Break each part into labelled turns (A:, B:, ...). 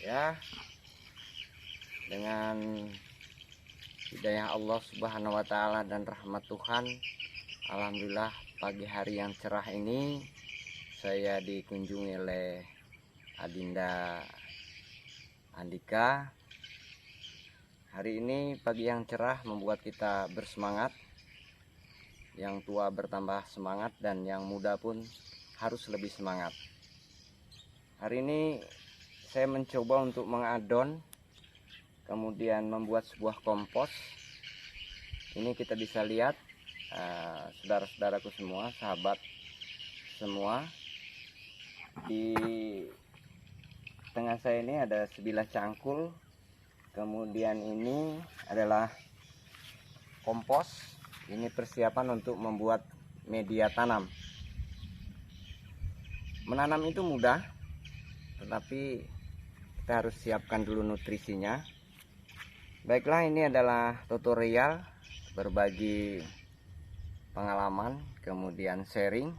A: Ya, dengan hidayah Allah Subhanahu wa Ta'ala dan rahmat Tuhan, alhamdulillah pagi hari yang cerah ini saya dikunjungi oleh Adinda Andika. Hari ini pagi yang cerah membuat kita bersemangat. Yang tua bertambah semangat dan yang muda pun harus lebih semangat. Hari ini saya mencoba untuk mengadon, kemudian membuat sebuah kompos. Ini kita bisa lihat saudara-saudaraku semua, sahabat semua. Di tengah saya ini ada sebilah cangkul. Kemudian ini adalah kompos. Ini persiapan untuk membuat media tanam. Menanam itu mudah, tetapi kita harus siapkan dulu nutrisinya. Baiklah, ini adalah tutorial berbagi pengalaman, kemudian sharing.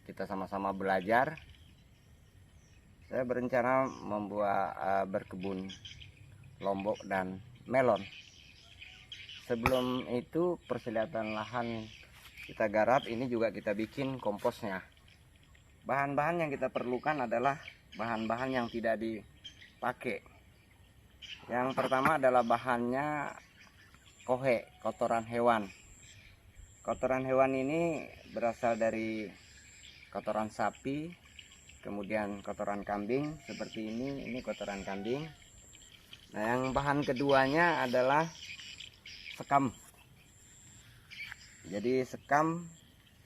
A: Kita sama-sama belajar. Saya berencana membuat berkebun lombok dan melon. Sebelum itu perselihatan lahan kita garap, ini juga kita bikin komposnya. Bahan-bahan yang kita perlukan adalah bahan-bahan yang tidak dipakai. Yang pertama adalah bahannya kohe, kotoran hewan. Kotoran hewan ini berasal dari kotoran sapi, kemudian kotoran kambing seperti ini kotoran kambing. Nah, yang bahan keduanya adalah sekam. Jadi sekam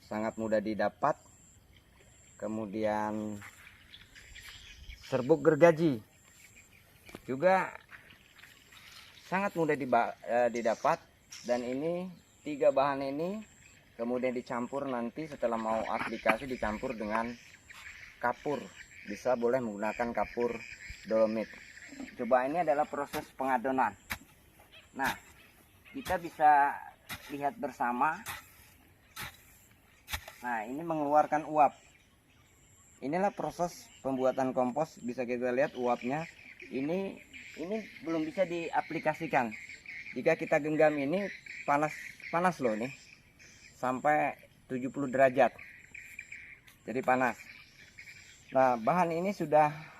A: sangat mudah didapat. Kemudian serbuk gergaji juga sangat mudah didapat. Dan ini tiga bahan ini kemudian dicampur, nanti setelah mau aplikasi dicampur dengan kapur. Bisa boleh menggunakan kapur dolomit. Coba, ini adalah proses pengadonan. Nah, kita bisa lihat bersama. Nah, ini mengeluarkan uap. Inilah proses pembuatan kompos. Bisa kita lihat uapnya. Ini belum bisa diaplikasikan. Jika kita genggam ini panas loh nih. Sampai 70 derajat. Jadi panas. Nah, bahan ini sudah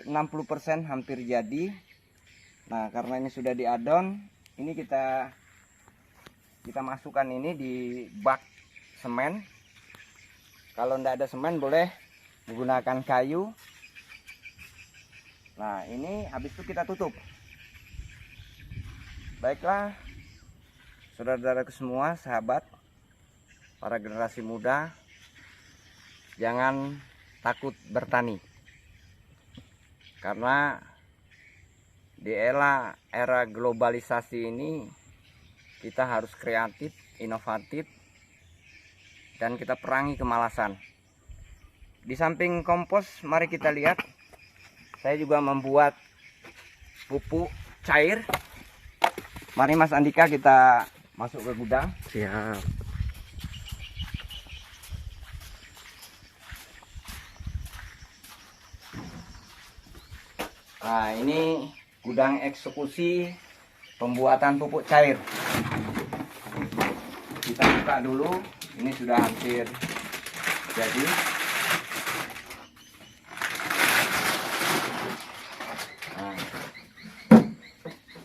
A: 60% hampir jadi. Nah, karena ini sudah diadon, ini kita masukkan ini di bak semen. Kalau tidak ada semen boleh menggunakan kayu. Nah, ini habis itu kita tutup. Baiklah, saudara-saudaraku semua, sahabat, para generasi muda, jangan takut bertani. Karena di era globalisasi ini kita harus kreatif, inovatif, dan kita perangi kemalasan. Di samping kompos, mari kita lihat, saya juga membuat pupuk cair. Mari Mas Andika, kita masuk ke gudang.
B: Siap.
A: Nah, ini gudang eksekusi pembuatan pupuk cair. Kita buka dulu. Ini sudah hampir jadi.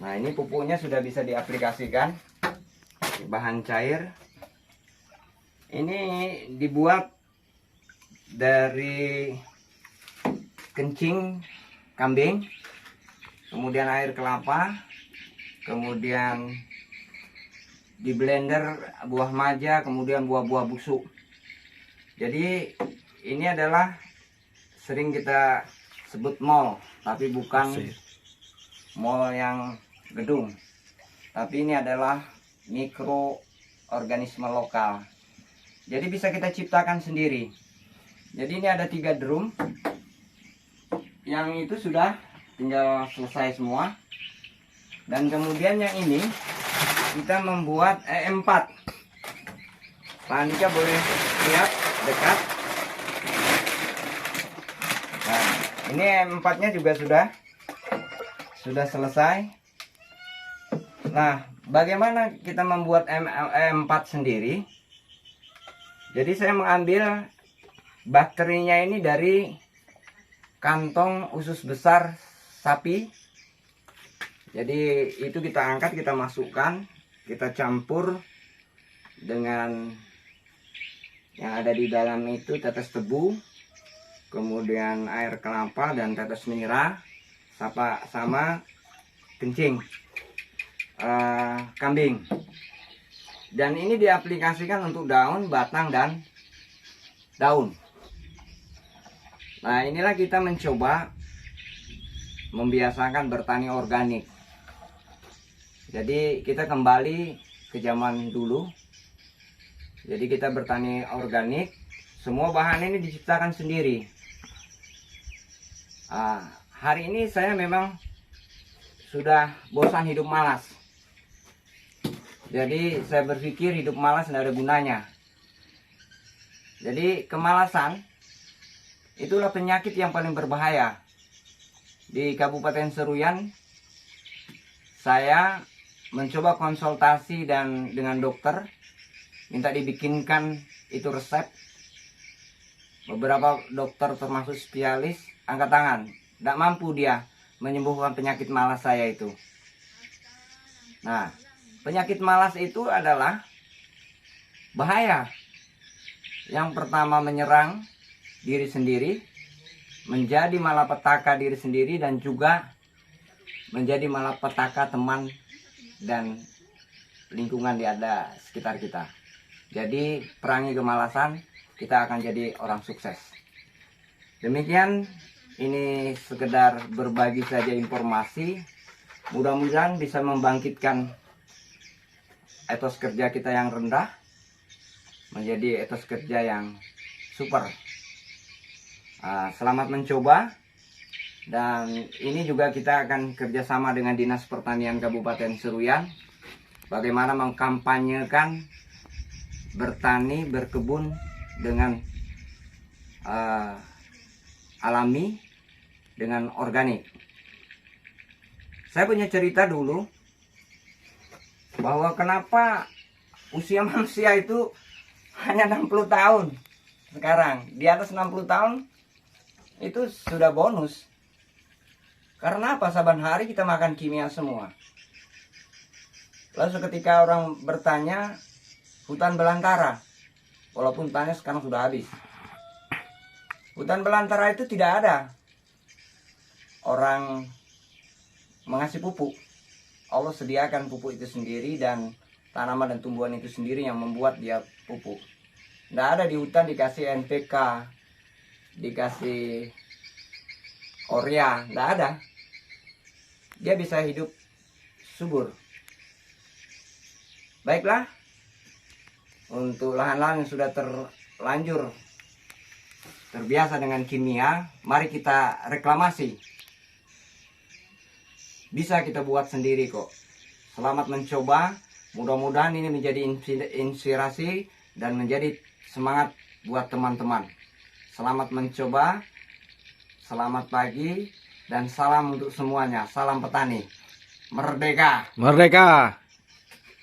A: Nah, ini pupuknya sudah bisa diaplikasikan. Bahan cair ini dibuat dari kencing kambing, kemudian air kelapa, kemudian di blender buah maja, kemudian buah-buah busuk. Jadi ini adalah sering kita sebut mall, tapi bukan mall yang gedung, tapi ini adalah mikroorganisme lokal. Jadi bisa kita ciptakan sendiri. Jadi ini ada 3 drum. Yang itu sudah tinggal selesai semua. Dan kemudian yang ini kita membuat 4. Pak Andika boleh lihat dekat. Nah, Ini M4-nya juga sudah selesai. Nah, bagaimana kita membuat M4 sendiri? Jadi saya mengambil bakterinya ini dari kantong usus besar sapi. Jadi itu kita angkat, kita masukkan, kita campur dengan yang ada di dalam itu tetes tebu, kemudian air kelapa dan tetes nira, sama kencing kambing. Dan ini diaplikasikan untuk daun, batang, dan daun. Nah, inilah kita mencoba membiasakan bertani organik. Jadi kita kembali ke zaman dulu. Jadi kita bertani organik, semua bahan ini diciptakan sendiri. Hari ini saya memang sudah bosan hidup malas. Jadi saya berpikir hidup malas tidak ada gunanya. Jadi kemalasan itulah penyakit yang paling berbahaya. Di Kabupaten Seruyan saya mencoba konsultasi dengan dokter, minta dibikinkan itu resep. Beberapa dokter termasuk spesialis angkat tangan, tidak mampu dia menyembuhkan penyakit malas saya itu. Nah, penyakit malas itu adalah bahaya. Yang pertama menyerang diri sendiri, menjadi malapetaka diri sendiri, dan juga menjadi malapetaka teman dan lingkungan di ada sekitar kita. Jadi perangi kemalasan, kita akan jadi orang sukses. Demikian, ini sekedar berbagi saja informasi. Mudah-mudahan bisa membangkitkan etos kerja kita yang rendah menjadi etos kerja yang super. Selamat mencoba. Dan ini juga kita akan kerjasama dengan Dinas Pertanian Kabupaten Seruyan, bagaimana mengkampanyekan bertani, berkebun dengan alami, dengan organik. Saya punya cerita dulu bahwa kenapa usia manusia itu hanya 60 tahun. Sekarang di atas 60 tahun itu sudah bonus. Karena apa? Saban hari kita makan kimia semua. Lalu seketika orang bertanya, hutan belantara, walaupun hutannya sekarang sudah habis. Hutan belantara itu tidak ada orang mengasih pupuk. Allah sediakan pupuk itu sendiri, dan tanaman dan tumbuhan itu sendiri yang membuat dia pupuk. Tidak ada di hutan dikasih NPK, dikasih urea, tidak ada. Dia bisa hidup subur. Baiklah, untuk lahan-lahan yang sudah terlanjur terbiasa dengan kimia, mari kita reklamasi. Bisa kita buat sendiri kok. Selamat mencoba. Mudah-mudahan ini menjadi inspirasi dan menjadi semangat buat teman-teman. Selamat mencoba. Selamat pagi. Dan salam untuk semuanya. Salam petani. Merdeka.
B: Merdeka.